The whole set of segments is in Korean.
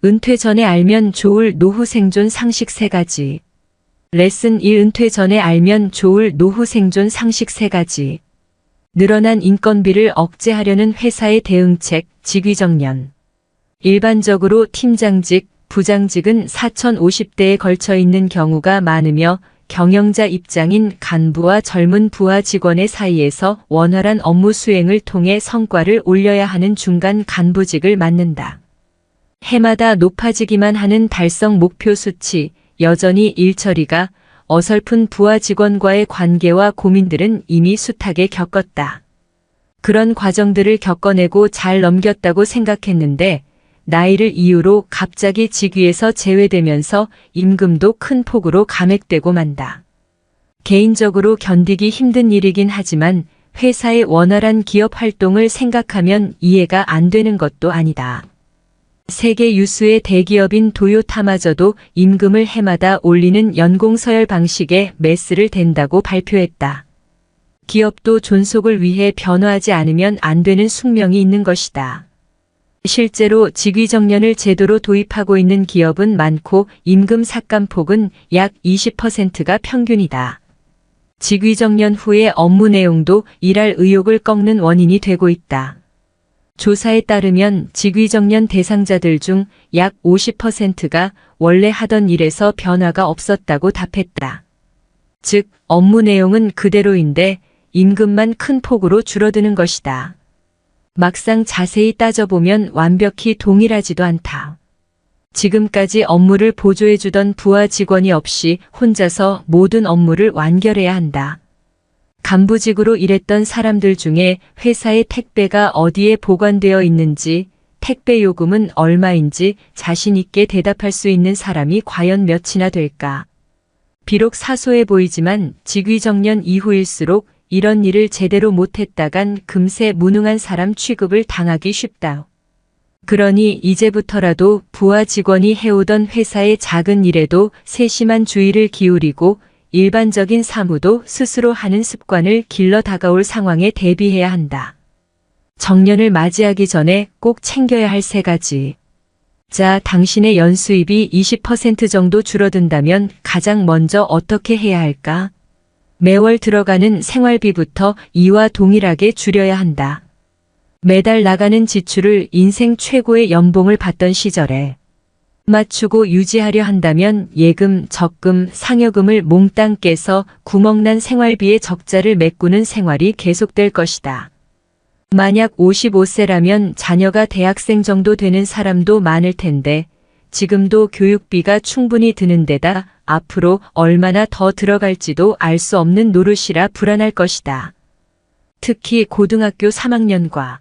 은퇴 전에 알면 좋을 노후 생존 상식 3가지. 레슨 1. 은퇴 전에 알면 좋을 노후 생존 상식 3가지. 늘어난 인건비를 억제하려는 회사의 대응책, 직위정년. 일반적으로 팀장직, 부장직은 4050대에 걸쳐 있는 경우가 많으며 경영자 입장인 간부와 젊은 부하 직원의 사이에서 원활한 업무 수행을 통해 성과를 올려야 하는 중간 간부직을 맡는다. 해마다 높아지기만 하는 달성 목표 수치, 여전히 일 처리가 어설픈 부하 직원과의 관계와 고민들은 이미 숱하게 겪었다. 그런 과정들을 겪어내고 잘 넘겼다고 생각했는데 나이를 이유로 갑자기 직위에서 제외되면서 임금도 큰 폭으로 감액되고 만다. 개인적으로 견디기 힘든 일이긴 하지만 회사의 원활한 기업 활동을 생각하면 이해가 안 되는 것도 아니다. 세계 유수의 대기업인 도요타마저도 임금을 해마다 올리는 연공 서열 방식에 매스를 댄다고 발표했다. 기업도 존속을 위해 변화하지 않으면 안 되는 숙명이 있는 것이다. 실제로 직위정년을 제도로 도입하고 있는 기업은 많고 임금 삭감폭은 약 20%가 평균이다. 직위정년 후의 업무 내용도 일할 의욕을 꺾는 원인이 되고 있다. 조사에 따르면 직위정년 대상자들 중 약 50%가 원래 하던 일에서 변화가 없었다고 답했다. 즉, 업무 내용은 그대로인데 임금만 큰 폭으로 줄어드는 것이다. 막상 자세히 따져보면 완벽히 동일하지도 않다. 지금까지 업무를 보조해주던 부하 직원이 없이 혼자서 모든 업무를 완결해야 한다. 간부직으로 일했던 사람들 중에 회사의 택배가 어디에 보관되어 있는지, 택배 요금은 얼마인지 자신 있게 대답할 수 있는 사람이 과연 몇이나 될까? 비록 사소해 보이지만 직위정년 이후일수록 이런 일을 제대로 못했다간 금세 무능한 사람 취급을 당하기 쉽다. 그러니 이제부터라도 부하 직원이 해오던 회사의 작은 일에도 세심한 주의를 기울이고 일반적인 사무도 스스로 하는 습관을 길러 다가올 상황에 대비해야 한다. 정년을 맞이하기 전에 꼭 챙겨야 할 3가지. 자, 당신의 연수입이 20% 정도 줄어든다면 가장 먼저 어떻게 해야 할까? 매월 들어가는 생활비부터 이와 동일하게 줄여야 한다. 매달 나가는 지출을 인생 최고의 연봉을 받던 시절에 맞추고 유지하려 한다면 예금, 적금, 상여금을 몽땅 깨서 구멍난 생활비의 적자를 메꾸는 생활이 계속될 것이다. 만약 55세라면 자녀가 대학생 정도 되는 사람도 많을 텐데 지금도 교육비가 충분히 드는 데다 앞으로 얼마나 더 들어갈지도 알 수 없는 노릇이라 불안할 것이다. 특히 고등학교 3학년과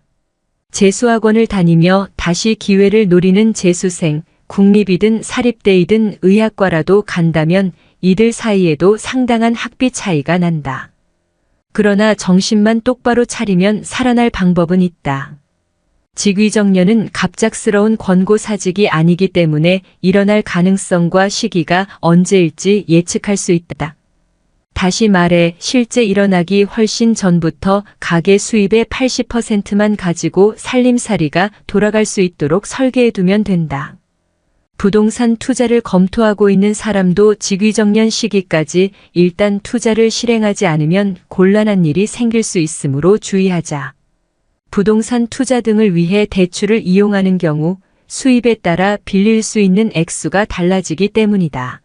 재수학원을 다니며 다시 기회를 노리는 재수생, 국립이든 사립대이든 의학과라도 간다면 이들 사이에도 상당한 학비 차이가 난다. 그러나 정신만 똑바로 차리면 살아날 방법은 있다. 직위정년은 갑작스러운 권고사직이 아니기 때문에 일어날 가능성과 시기가 언제일지 예측할 수 있다. 다시 말해 실제 일어나기 훨씬 전부터 가계 수입의 80%만 가지고 살림살이가 돌아갈 수 있도록 설계해두면 된다. 부동산 투자를 검토하고 있는 사람도 직위정년 시기까지 일단 투자를 실행하지 않으면 곤란한 일이 생길 수 있으므로 주의하자. 부동산 투자 등을 위해 대출을 이용하는 경우 수입에 따라 빌릴 수 있는 액수가 달라지기 때문이다.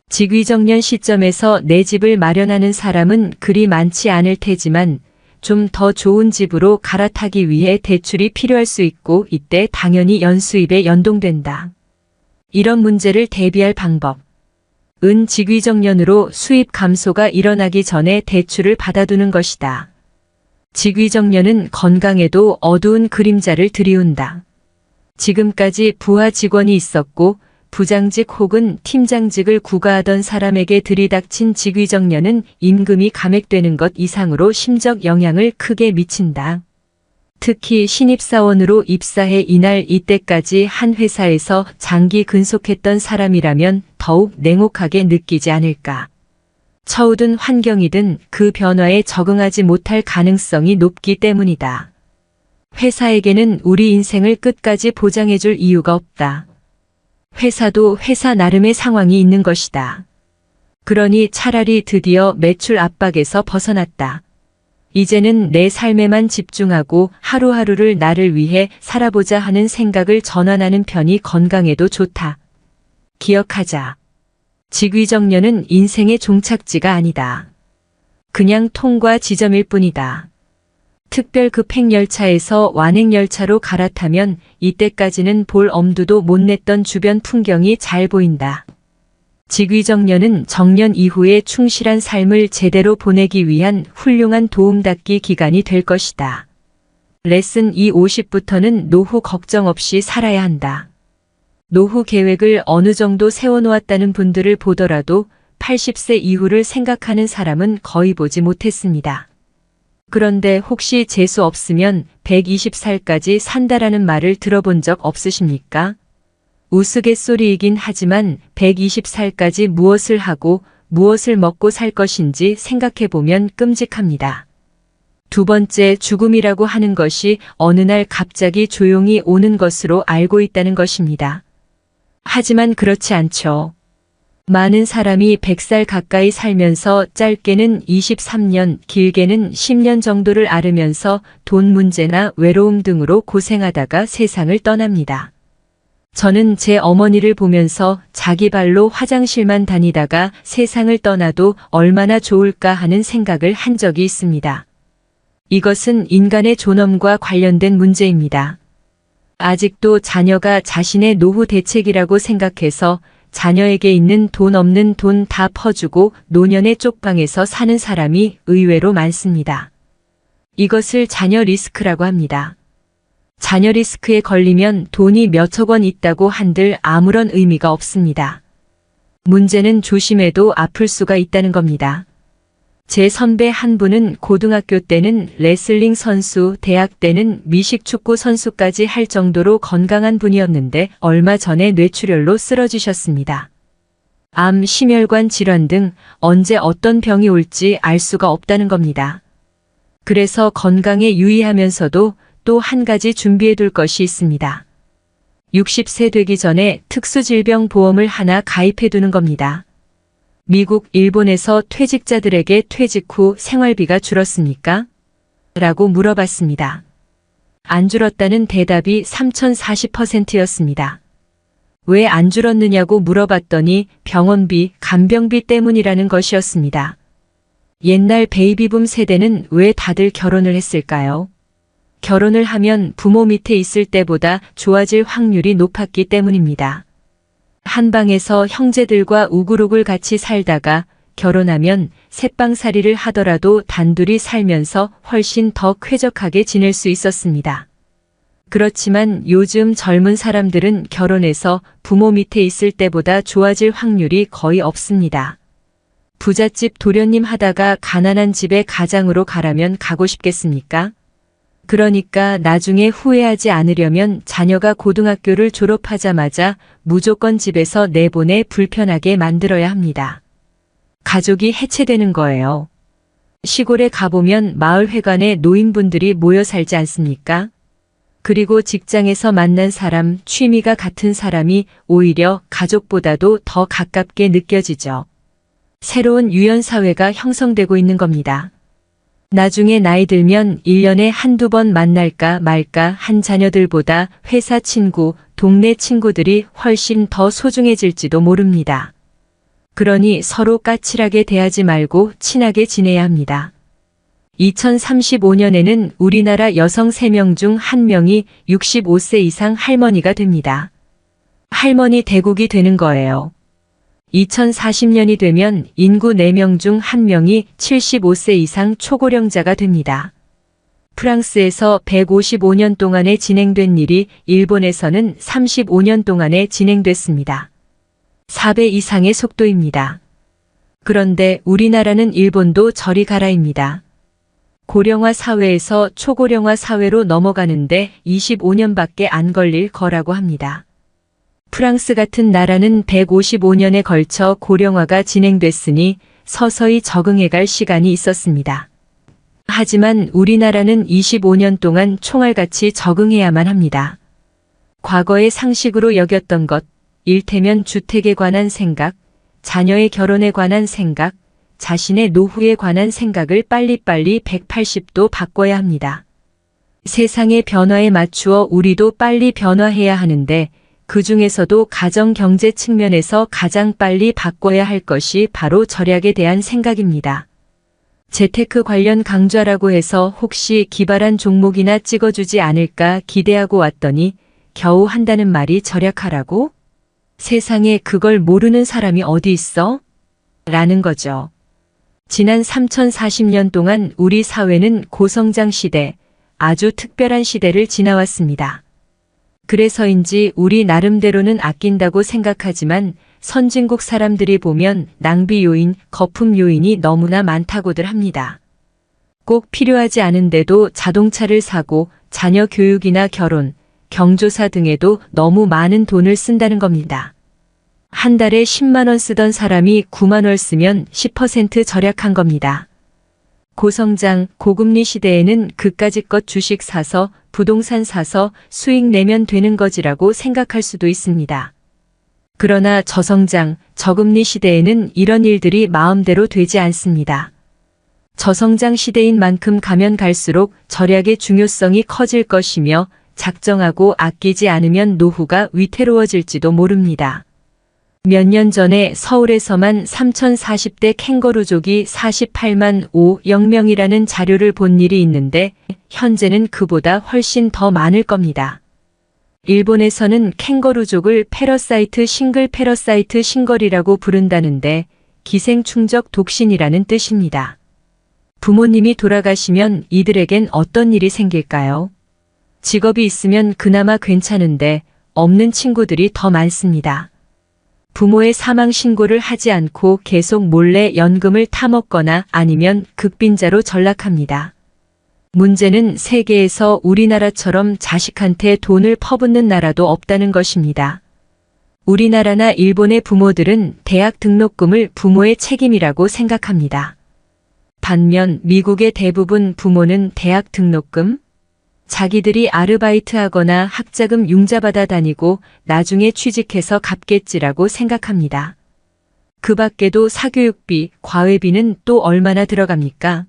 직위정년 시점에서 내 집을 마련하는 사람은 그리 많지 않을 테지만 좀 더 좋은 집으로 갈아타기 위해 대출이 필요할 수 있고 이때 당연히 연수입에 연동된다. 이런 문제를 대비할 방법. 직위정년으로 수입 감소가 일어나기 전에 대출을 받아두는 것이다. 직위정년은 건강에도 어두운 그림자를 들이운다. 지금까지 부하 직원이 있었고 부장직 혹은 팀장직을 구가하던 사람에게 들이닥친 직위정년은 임금이 감액되는 것 이상으로 심적 영향을 크게 미친다. 특히 신입사원으로 입사해 이날 이때까지 한 회사에서 장기 근속했던 사람이라면 더욱 냉혹하게 느끼지 않을까. 처우든 환경이든 그 변화에 적응하지 못할 가능성이 높기 때문이다. 회사에게는 우리 인생을 끝까지 보장해줄 이유가 없다. 회사도 회사 나름의 상황이 있는 것이다. 그러니 차라리 드디어 매출 압박에서 벗어났다. 이제는 내 삶에만 집중하고 하루하루를 나를 위해 살아보자 하는 생각을 전환하는 편이 건강에도 좋다. 기억하자. 직위정년은 인생의 종착지가 아니다. 그냥 통과 지점일 뿐이다. 특별 급행열차에서 완행열차로 갈아타면 이때까지는 볼 엄두도 못 냈던 주변 풍경이 잘 보인다. 직위정년은 정년 이후에 충실한 삶을 제대로 보내기 위한 훌륭한 도움닫기 기간이 될 것이다. 레슨 250부터는 노후 걱정 없이 살아야 한다. 노후 계획을 어느 정도 세워놓았다는 분들을 보더라도 80세 이후를 생각하는 사람은 거의 보지 못했습니다. 그런데 혹시 재수 없으면 120살까지 산다라는 말을 들어본 적 없으십니까? 우스갯소리이긴 하지만 120살까지 무엇을 하고 무엇을 먹고 살 것인지 생각해보면 끔찍합니다. 두 번째, 죽음이라고 하는 것이 어느 날 갑자기 조용히 오는 것으로 알고 있다는 것입니다. 하지만 그렇지 않죠. 많은 사람이 100살 가까이 살면서 짧게는 23년, 길게는 10년 정도를 앓으면서 돈 문제나 외로움 등으로 고생하다가 세상을 떠납니다. 저는 제 어머니를 보면서 자기 발로 화장실만 다니다가 세상을 떠나도 얼마나 좋을까 하는 생각을 한 적이 있습니다. 이것은 인간의 존엄과 관련된 문제입니다. 아직도 자녀가 자신의 노후 대책이라고 생각해서 자녀에게 있는 돈 없는 돈 다 퍼주고 노년의 쪽방에서 사는 사람이 의외로 많습니다. 이것을 자녀 리스크라고 합니다. 자녀 리스크에 걸리면 돈이 몇억 원 있다고 한들 아무런 의미가 없습니다. 문제는 조심해도 아플 수가 있다는 겁니다. 제 선배 한 분은 고등학교 때는 레슬링 선수, 대학 때는 미식축구 선수까지 할 정도로 건강한 분이었는데 얼마 전에 뇌출혈로 쓰러지셨습니다. 암, 심혈관 질환 등 언제 어떤 병이 올지 알 수가 없다는 겁니다. 그래서 건강에 유의하면서도 또 한 가지 준비해 둘 것이 있습니다. 60세 되기 전에 특수질병보험을 하나 가입해 두는 겁니다. 미국, 일본에서 퇴직자들에게 퇴직 후 생활비가 줄었습니까? 라고 물어봤습니다. 안 줄었다는 대답이 3040%였습니다. 왜 안 줄었느냐고 물어봤더니 병원비, 간병비 때문이라는 것이었습니다. 옛날 베이비붐 세대는 왜 다들 결혼을 했을까요? 결혼을 하면 부모 밑에 있을 때보다 좋아질 확률이 높았기 때문입니다. 한 방에서 형제들과 우글우글 같이 살다가 결혼하면 새빵살이를 하더라도 단둘이 살면서 훨씬 더 쾌적하게 지낼 수 있었습니다. 그렇지만 요즘 젊은 사람들은 결혼해서 부모 밑에 있을 때보다 좋아질 확률이 거의 없습니다. 부잣집 도련님 하다가 가난한 집에 가장으로 가라면 가고 싶겠습니까? 그러니까 나중에 후회하지 않으려면 자녀가 고등학교를 졸업하자마자 무조건 집에서 내보내 불편하게 만들어야 합니다. 가족이 해체되는 거예요. 시골에 가보면 마을회관에 노인분들이 모여 살지 않습니까? 그리고 직장에서 만난 사람, 취미가 같은 사람이 오히려 가족보다도 더 가깝게 느껴지죠. 새로운 유연사회가 형성되고 있는 겁니다. 나중에 나이 들면 1년에 한두 번 만날까 말까 한 자녀들보다 회사 친구, 동네 친구들이 훨씬 더 소중해질지도 모릅니다. 그러니 서로 까칠하게 대하지 말고 친하게 지내야 합니다. 2035년에는 우리나라 여성 3명 중 1명이 65세 이상 할머니가 됩니다. 할머니 대국이 되는 거예요. 2040년이 되면 인구 4명 중 1명이 75세 이상 초고령자가 됩니다. 프랑스에서 155년 동안에 진행된 일이 일본에서는 35년 동안에 진행됐습니다. 4배 이상의 속도입니다. 그런데 우리나라는 일본도 저리 가라입니다. 고령화 사회에서 초고령화 사회로 넘어가는데 25년밖에 안 걸릴 거라고 합니다. 프랑스 같은 나라는 155년에 걸쳐 고령화가 진행됐으니 서서히 적응해갈 시간이 있었습니다. 하지만 우리나라는 25년 동안 총알같이 적응해야만 합니다. 과거의 상식으로 여겼던 것, 일테면 주택에 관한 생각, 자녀의 결혼에 관한 생각, 자신의 노후에 관한 생각을 빨리빨리 180도 바꿔야 합니다. 세상의 변화에 맞추어 우리도 빨리 변화해야 하는데 그 중에서도 가정 경제 측면에서 가장 빨리 바꿔야 할 것이 바로 절약에 대한 생각입니다. 재테크 관련 강좌라고 해서 혹시 기발한 종목이나 찍어주지 않을까 기대하고 왔더니 겨우 한다는 말이 절약하라고? 세상에 그걸 모르는 사람이 어디 있어? 라는 거죠. 지난 3040년 동안 우리 사회는 고성장 시대, 아주 특별한 시대를 지나왔습니다. 그래서인지 우리 나름대로는 아낀다고 생각하지만 선진국 사람들이 보면 낭비 요인, 거품 요인이 너무나 많다고들 합니다. 꼭 필요하지 않은데도 자동차를 사고 자녀 교육이나 결혼, 경조사 등에도 너무 많은 돈을 쓴다는 겁니다. 한 달에 10만 원 쓰던 사람이 9만 원 쓰면 10% 절약한 겁니다. 고성장, 고금리 시대에는 그까짓 주식 사서 부동산 사서 수익 내면 되는 거지라고 생각할 수도 있습니다. 그러나 저성장, 저금리 시대에는 이런 일들이 마음대로 되지 않습니다. 저성장 시대인 만큼 가면 갈수록 절약의 중요성이 커질 것이며 작정하고 아끼지 않으면 노후가 위태로워질지도 모릅니다. 몇 년 전에 서울에서만 3040대 캥거루족이 48만 50명이라는 자료를 본 일이 있는데 현재는 그보다 훨씬 더 많을 겁니다. 일본에서는 캥거루족을 패러사이트 싱걸이라고 부른다는데 기생충적 독신이라는 뜻입니다. 부모님이 돌아가시면 이들에겐 어떤 일이 생길까요? 직업이 있으면 그나마 괜찮은데 없는 친구들이 더 많습니다. 부모의 사망 신고를 하지 않고 계속 몰래 연금을 타먹거나 아니면 극빈자로 전락합니다. 문제는 세계에서 우리나라처럼 자식한테 돈을 퍼붓는 나라도 없다는 것입니다. 우리나라나 일본의 부모들은 대학 등록금을 부모의 책임이라고 생각합니다. 반면 미국의 대부분 부모는 대학 등록금, 자기들이 아르바이트하거나 학자금 융자받아 다니고 나중에 취직해서 갚겠지라고 생각합니다. 그 밖에도 사교육비, 과외비는 또 얼마나 들어갑니까?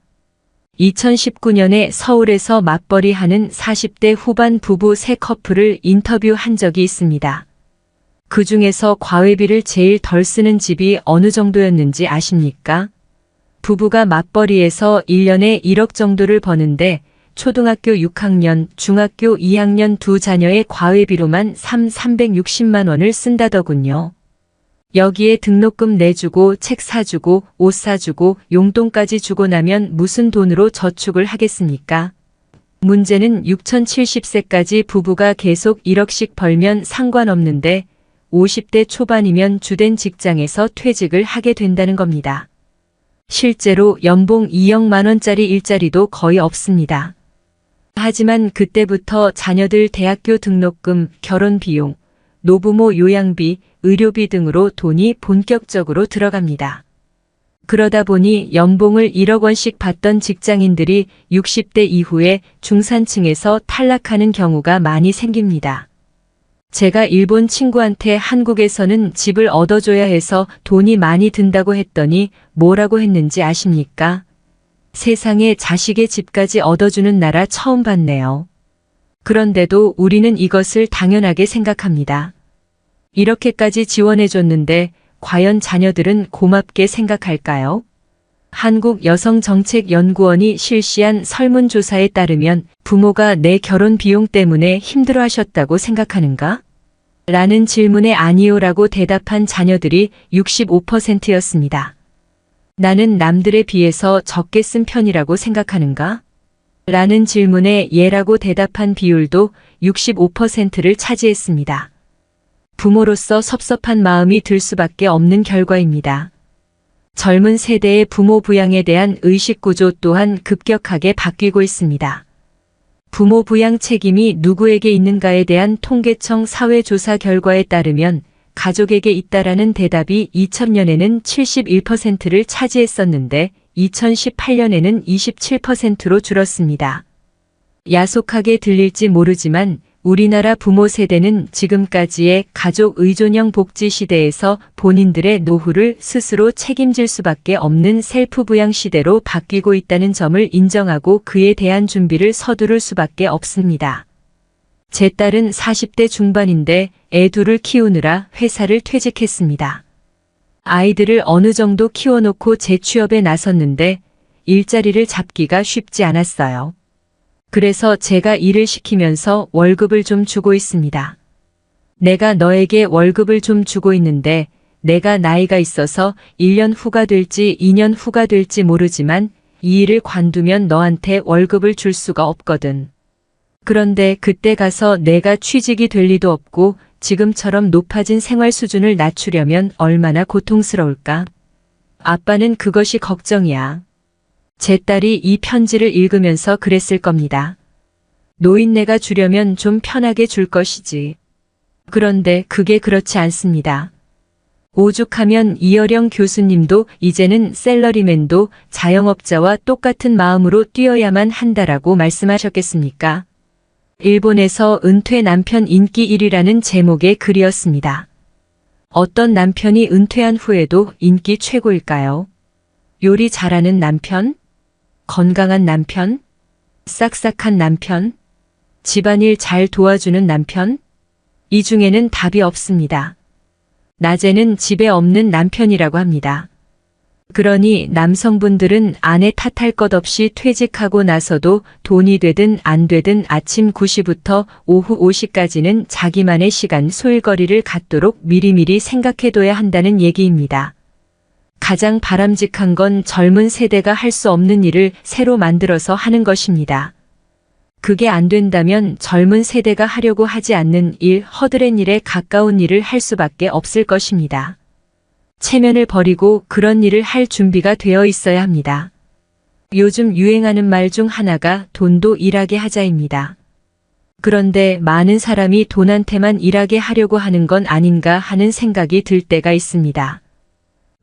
2019년에 서울에서 맞벌이 하는 40대 후반 부부 3커플을 인터뷰한 적이 있습니다. 그 중에서 과외비를 제일 덜 쓰는 집이 어느 정도였는지 아십니까? 부부가 맞벌이해서 1년에 1억 정도를 버는데 초등학교 6학년, 중학교 2학년 두 자녀의 과외비로만 360만 원을 쓴다더군요. 여기에 등록금 내주고 책 사주고 옷 사주고 용돈까지 주고 나면 무슨 돈으로 저축을 하겠습니까? 문제는 6070세까지 부부가 계속 1억씩 벌면 상관없는데 50대 초반이면 주된 직장에서 퇴직을 하게 된다는 겁니다. 실제로 연봉 2억만 원짜리 일자리도 거의 없습니다. 하지만 그때부터 자녀들 대학교 등록금, 결혼 비용, 노부모 요양비, 의료비 등으로 돈이 본격적으로 들어갑니다. 그러다 보니 연봉을 1억 원씩 받던 직장인들이 60대 이후에 중산층에서 탈락하는 경우가 많이 생깁니다. 제가 일본 친구한테 한국에서는 집을 얻어줘야 해서 돈이 많이 든다고 했더니 뭐라고 했는지 아십니까? 세상에 자식의 집까지 얻어주는 나라 처음 봤네요. 그런데도 우리는 이것을 당연하게 생각합니다. 이렇게까지 지원해줬는데 과연 자녀들은 고맙게 생각할까요? 한국여성정책연구원이 실시한 설문조사에 따르면 부모가 내 결혼 비용 때문에 힘들어하셨다고 생각하는가? 라는 질문에 아니요라고 대답한 자녀들이 65%였습니다. 나는 남들에 비해서 적게 쓴 편이라고 생각하는가? 라는 질문에 예라고 대답한 비율도 65%를 차지했습니다. 부모로서 섭섭한 마음이 들 수밖에 없는 결과입니다. 젊은 세대의 부모 부양에 대한 의식구조 또한 급격하게 바뀌고 있습니다. 부모 부양 책임이 누구에게 있는가에 대한 통계청 사회조사 결과에 따르면 가족에게 있다라는 대답이 2000년에는 71%를 차지했었는데 2018년에는 27%로 줄었습니다. 야속하게 들릴지 모르지만 우리나라 부모 세대는 지금까지의 가족 의존형 복지 시대에서 본인들의 노후를 스스로 책임질 수밖에 없는 셀프 부양 시대로 바뀌고 있다는 점을 인정하고 그에 대한 준비를 서두를 수밖에 없습니다. 제 딸은 40대 중반인데 애 둘을 키우느라 회사를 퇴직했습니다. 아이들을 어느 정도 키워놓고 재취업에 나섰는데 일자리를 잡기가 쉽지 않았어요. 그래서 제가 일을 시키면서 월급을 좀 주고 있습니다. 내가 너에게 월급을 좀 주고 있는데 내가 나이가 있어서 1년 후가 될지 2년 후가 될지 모르지만 이 일을 관두면 너한테 월급을 줄 수가 없거든. 그런데 그때 가서 내가 취직이 될 리도 없고 지금처럼 높아진 생활 수준을 낮추려면 얼마나 고통스러울까? 아빠는 그것이 걱정이야. 제 딸이 이 편지를 읽으면서 그랬을 겁니다. 노인네가 주려면 좀 편하게 줄 것이지. 그런데 그게 그렇지 않습니다. 오죽하면 이어령 교수님도 이제는 셀러리맨도 자영업자와 똑같은 마음으로 뛰어야만 한다라고 말씀하셨겠습니까? 일본에서 은퇴 남편 인기 1위라는 제목의 글이었습니다. 어떤 남편이 은퇴한 후에도 인기 최고일까요? 요리 잘하는 남편? 건강한 남편? 싹싹한 남편? 집안일 잘 도와주는 남편? 이 중에는 답이 없습니다. 낮에는 집에 없는 남편이라고 합니다. 그러니 남성분들은 아내 탓할 것 없이 퇴직하고 나서도 돈이 되든 안 되든 아침 9시부터 오후 5시까지는 자기만의 시간 소일거리를 갖도록 미리미리 생각해둬야 한다는 얘기입니다. 가장 바람직한 건 젊은 세대가 할 수 없는 일을 새로 만들어서 하는 것입니다. 그게 안 된다면 젊은 세대가 하려고 하지 않는 일, 허드렛 일에 가까운 일을 할 수밖에 없을 것입니다. 체면을 버리고 그런 일을 할 준비가 되어 있어야 합니다. 요즘 유행하는 말 중 하나가 돈도 일하게 하자입니다. 그런데 많은 사람이 돈한테만 일하게 하려고 하는 건 아닌가 하는 생각이 들 때가 있습니다.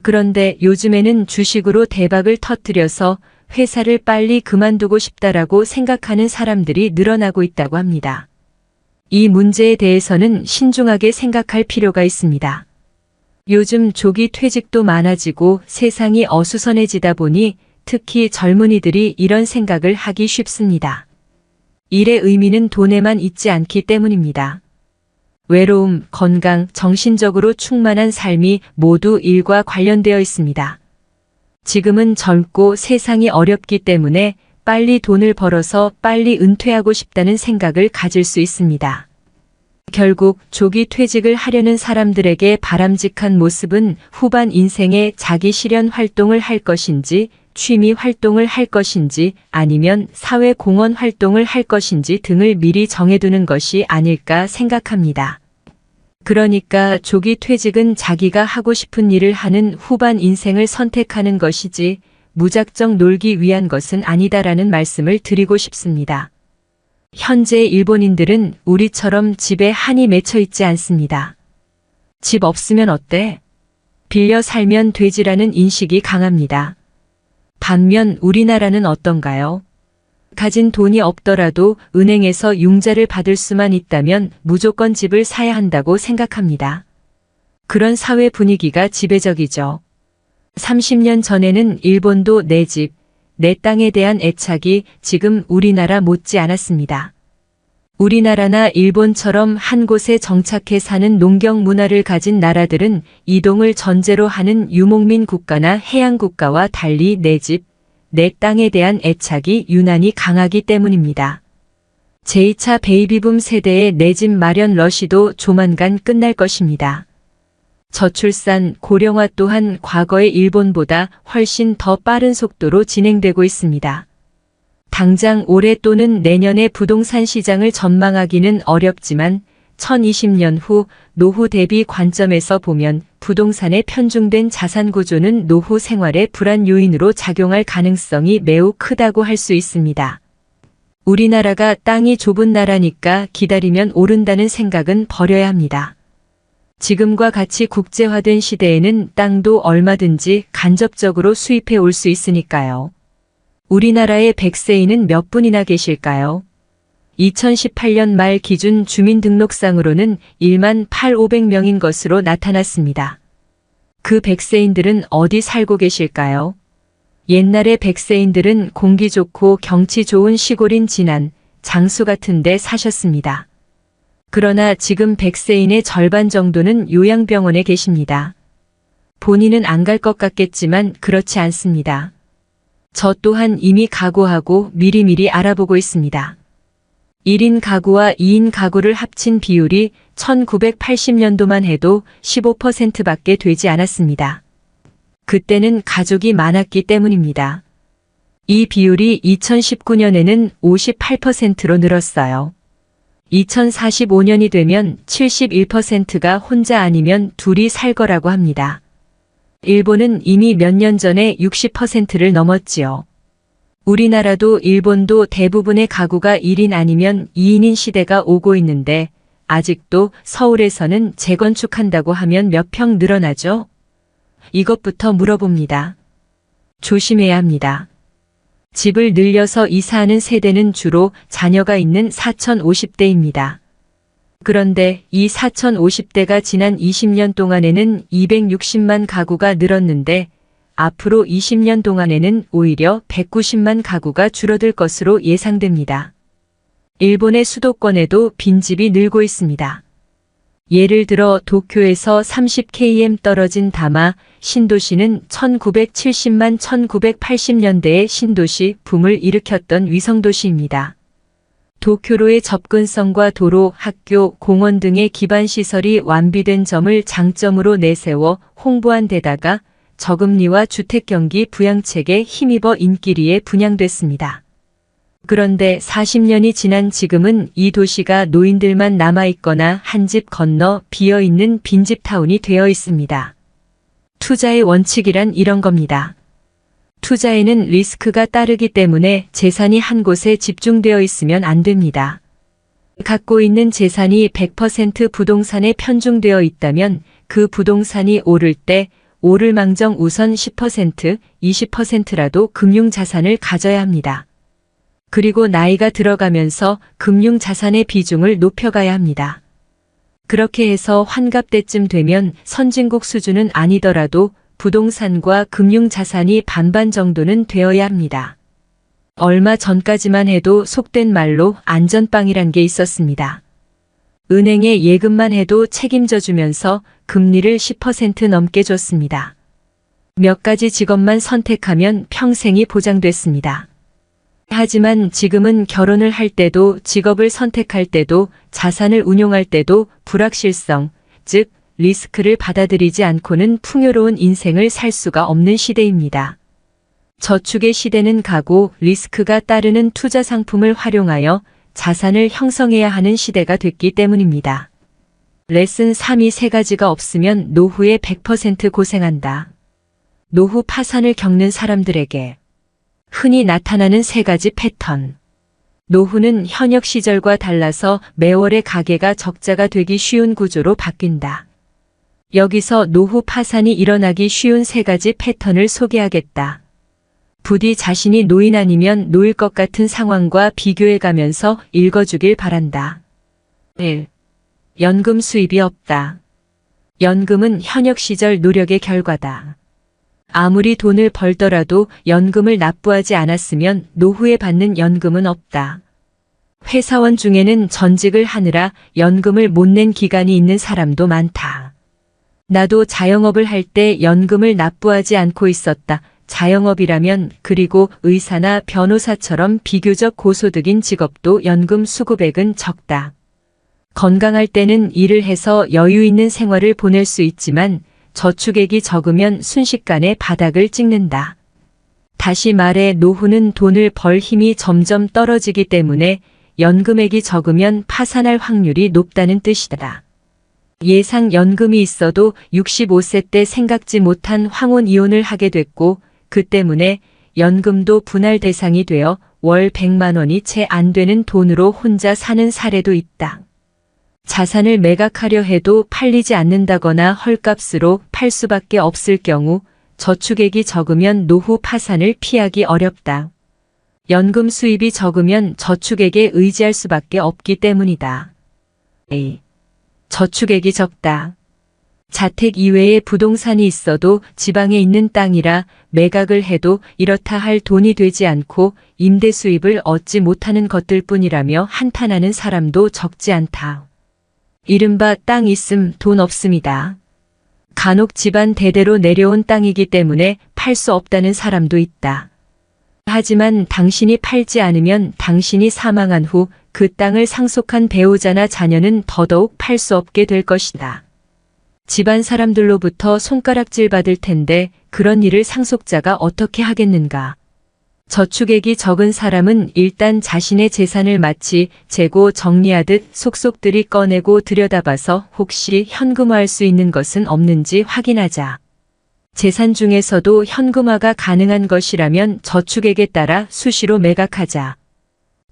그런데 요즘에는 주식으로 대박을 터뜨려서 회사를 빨리 그만두고 싶다라고 생각하는 사람들이 늘어나고 있다고 합니다. 이 문제에 대해서는 신중하게 생각할 필요가 있습니다. 요즘 조기 퇴직도 많아지고 세상이 어수선해지다 보니 특히 젊은이들이 이런 생각을 하기 쉽습니다. 일의 의미는 돈에만 있지 않기 때문입니다. 외로움, 건강, 정신적으로 충만한 삶이 모두 일과 관련되어 있습니다. 지금은 젊고 세상이 어렵기 때문에 빨리 돈을 벌어서 빨리 은퇴하고 싶다는 생각을 가질 수 있습니다. 결국 조기 퇴직을 하려는 사람들에게 바람직한 모습은 후반 인생에 자기 실현 활동을 할 것인지, 취미 활동을 할 것인지, 아니면 사회 공헌 활동을 할 것인지 등을 미리 정해두는 것이 아닐까 생각합니다. 그러니까 조기 퇴직은 자기가 하고 싶은 일을 하는 후반 인생을 선택하는 것이지 무작정 놀기 위한 것은 아니다라는 말씀을 드리고 싶습니다. 현재 일본인들은 우리처럼 집에 한이 맺혀 있지 않습니다. 집 없으면 어때? 빌려 살면 되지라는 인식이 강합니다. 반면 우리나라는 어떤가요? 가진 돈이 없더라도 은행에서 융자를 받을 수만 있다면 무조건 집을 사야 한다고 생각합니다. 그런 사회 분위기가 지배적이죠. 30년 전에는 일본도 내 집, 내 땅에 대한 애착이 지금 우리나라 못지 않았습니다. 우리나라나 일본처럼 한 곳에 정착해 사는 농경 문화를 가진 나라들은 이동을 전제로 하는 유목민 국가나 해양 국가와 달리 내 집, 내 땅에 대한 애착이 유난히 강하기 때문입니다. 제2차 베이비붐 세대의 내 집 마련 러시도 조만간 끝날 것입니다. 저출산, 고령화 또한 과거의 일본보다 훨씬 더 빠른 속도로 진행되고 있습니다. 당장 올해 또는 내년의 부동산 시장을 전망하기는 어렵지만 2020년 후 노후 대비 관점에서 보면 부동산의 편중된 자산 구조는 노후 생활의 불안 요인으로 작용할 가능성이 매우 크다고 할 수 있습니다. 우리나라가 땅이 좁은 나라니까 기다리면 오른다는 생각은 버려야 합니다. 지금과 같이 국제화된 시대에는 땅도 얼마든지 간접적으로 수입해 올 수 있으니까요. 우리나라의 100세인은 몇 분이나 계실까요? 2018년 말 기준 주민등록상으로는 1만 8,500명인 것으로 나타났습니다. 그 백세인들은 어디 살고 계실까요? 옛날에 백세인들은 공기 좋고 경치 좋은 시골인 진안, 장수 같은 데 사셨습니다. 그러나 지금 백세인의 절반 정도는 요양병원에 계십니다. 본인은 안 갈 것 같겠지만 그렇지 않습니다. 저 또한 이미 각오하고 미리미리 알아보고 있습니다. 1인 가구와 2인 가구를 합친 비율이 1980년도만 해도 15%밖에 되지 않았습니다. 그때는 가족이 많았기 때문입니다. 이 비율이 2019년에는 58%로 늘었어요. 2045년이 되면 71%가 혼자 아니면 둘이 살 거라고 합니다. 일본은 이미 몇 년 전에 60%를 넘었지요. 우리나라도 일본도 대부분의 가구가 1인 아니면 2인인 시대가 오고 있는데 아직도 서울에서는 재건축한다고 하면 몇 평 늘어나죠? 이것부터 물어봅니다. 조심해야 합니다. 집을 늘려서 이사하는 세대는 주로 자녀가 있는 4050대입니다. 그런데 이 4050대가 지난 20년 동안에는 260만 가구가 늘었는데 앞으로 20년 동안에는 오히려 190만 가구가 줄어들 것으로 예상됩니다. 일본의 수도권에도 빈집이 늘고 있습니다. 예를 들어 도쿄에서 30km 떨어진 다마, 신도시는 1970만 1980년대에 신도시 붐을 일으켰던 위성도시입니다. 도쿄로의 접근성과 도로, 학교, 공원 등의 기반시설이 완비된 점을 장점으로 내세워 홍보한 데다가 저금리와 주택경기 부양책에 힘입어 인기리에 분양됐습니다. 그런데 40년이 지난 지금은 이 도시가 노인들만 남아있거나 한 집 건너 비어있는 빈집타운이 되어 있습니다. 투자의 원칙이란 이런 겁니다. 투자에는 리스크가 따르기 때문에 재산이 한 곳에 집중되어 있으면 안 됩니다. 갖고 있는 재산이 100% 부동산에 편중되어 있다면 그 부동산이 오를 때 오를 망정 우선 10%, 20%라도 금융자산을 가져야 합니다. 그리고 나이가 들어가면서 금융자산의 비중을 높여가야 합니다. 그렇게 해서 환갑 때쯤 되면 선진국 수준은 아니더라도 부동산과 금융자산이 반반 정도는 되어야 합니다. 얼마 전까지만 해도 속된 말로 안전빵이란 게 있었습니다. 은행에 예금만 해도 책임져 주면서 금리를 10% 넘게 줬습니다. 몇 가지 직업만 선택하면 평생이 보장됐습니다. 하지만 지금은 결혼을 할 때도 직업을 선택할 때도 자산을 운용할 때도 불확실성, 즉 리스크를 받아들이지 않고는 풍요로운 인생을 살 수가 없는 시대입니다. 저축의 시대는 가고 리스크가 따르는 투자 상품을 활용하여 자산을 형성해야 하는 시대가 됐기 때문입니다. 레슨 3이 세 가지가 없으면 노후에 100% 고생한다. 노후 파산을 겪는 사람들에게 흔히 나타나는 세 가지 패턴. 노후는 현역 시절과 달라서 매월의 가계가 적자가 되기 쉬운 구조로 바뀐다. 여기서 노후 파산이 일어나기 쉬운 세 가지 패턴을 소개하겠다. 부디 자신이 노인 아니면 노일 것 같은 상황과 비교해 가면서 읽어주길 바란다. 1. 연금 수입이 없다. 연금은 현역 시절 노력의 결과다. 아무리 돈을 벌더라도 연금을 납부하지 않았으면 노후에 받는 연금은 없다. 회사원 중에는 전직을 하느라 연금을 못 낸 기간이 있는 사람도 많다. 나도 자영업을 할 때 연금을 납부하지 않고 있었다. 자영업이라면 그리고 의사나 변호사처럼 비교적 고소득인 직업도 연금 수급액은 적다. 건강할 때는 일을 해서 여유 있는 생활을 보낼 수 있지만 저축액이 적으면 순식간에 바닥을 찍는다. 다시 말해 노후는 돈을 벌 힘이 점점 떨어지기 때문에 연금액이 적으면 파산할 확률이 높다는 뜻이다. 예상 연금이 있어도 65세 때 생각지 못한 황혼 이혼을 하게 됐고 그 때문에 연금도 분할 대상이 되어 월 100만 원이 채 안 되는 돈으로 혼자 사는 사례도 있다. 자산을 매각하려 해도 팔리지 않는다거나 헐값으로 팔 수밖에 없을 경우 저축액이 적으면 노후 파산을 피하기 어렵다. 연금 수입이 적으면 저축액에 의지할 수밖에 없기 때문이다. A. 저축액이 적다. 자택 이외에 부동산이 있어도 지방에 있는 땅이라 매각을 해도 이렇다 할 돈이 되지 않고 임대 수입을 얻지 못하는 것들 뿐이라며 한탄하는 사람도 적지 않다. 이른바 땅 있음 돈 없음이다. 간혹 집안 대대로 내려온 땅이기 때문에 팔 수 없다는 사람도 있다. 하지만 당신이 팔지 않으면 당신이 사망한 후 그 땅을 상속한 배우자나 자녀는 더더욱 팔 수 없게 될 것이다. 집안 사람들로부터 손가락질 받을 텐데 그런 일을 상속자가 어떻게 하겠는가. 저축액이 적은 사람은 일단 자신의 재산을 마치 재고 정리하듯 속속들이 꺼내고 들여다봐서 혹시 현금화할 수 있는 것은 없는지 확인하자. 재산 중에서도 현금화가 가능한 것이라면 저축액에 따라 수시로 매각하자.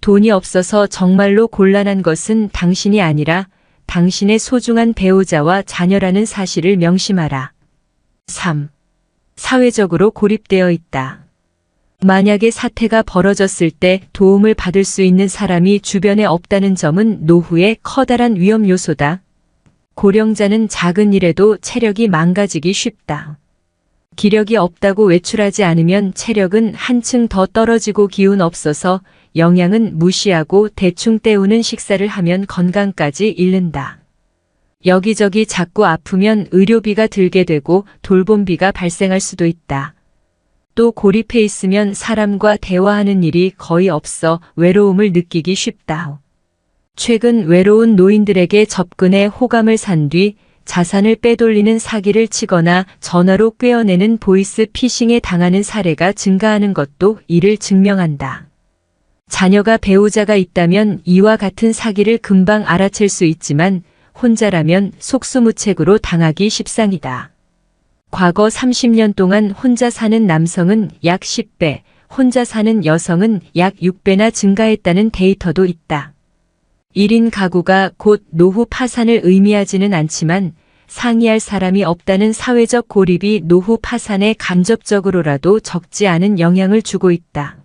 돈이 없어서 정말로 곤란한 것은 당신이 아니라 당신의 소중한 배우자와 자녀라는 사실을 명심하라. 3. 사회적으로 고립되어 있다. 만약에 사태가 벌어졌을 때 도움을 받을 수 있는 사람이 주변에 없다는 점은 노후의 커다란 위험 요소다. 고령자는 작은 일에도 체력이 망가지기 쉽다. 기력이 없다고 외출하지 않으면 체력은 한층 더 떨어지고 기운 없어서 영양은 무시하고 대충 때우는 식사를 하면 건강까지 잃는다. 여기저기 자꾸 아프면 의료비가 들게 되고 돌봄비가 발생할 수도 있다. 또 고립해 있으면 사람과 대화하는 일이 거의 없어 외로움을 느끼기 쉽다. 최근 외로운 노인들에게 접근해 호감을 산 뒤 자산을 빼돌리는 사기를 치거나 전화로 꿰어내는 보이스 피싱에 당하는 사례가 증가하는 것도 이를 증명한다. 자녀가 배우자가 있다면 이와 같은 사기를 금방 알아챌 수 있지만 혼자라면 속수무책으로 당하기 십상이다. 과거 30년 동안 혼자 사는 남성은 약 10배, 혼자 사는 여성은 약 6배나 증가했다는 데이터도 있다. 1인 가구가 곧 노후 파산을 의미하지는 않지만 상의할 사람이 없다는 사회적 고립이 노후 파산에 간접적으로라도 적지 않은 영향을 주고 있다.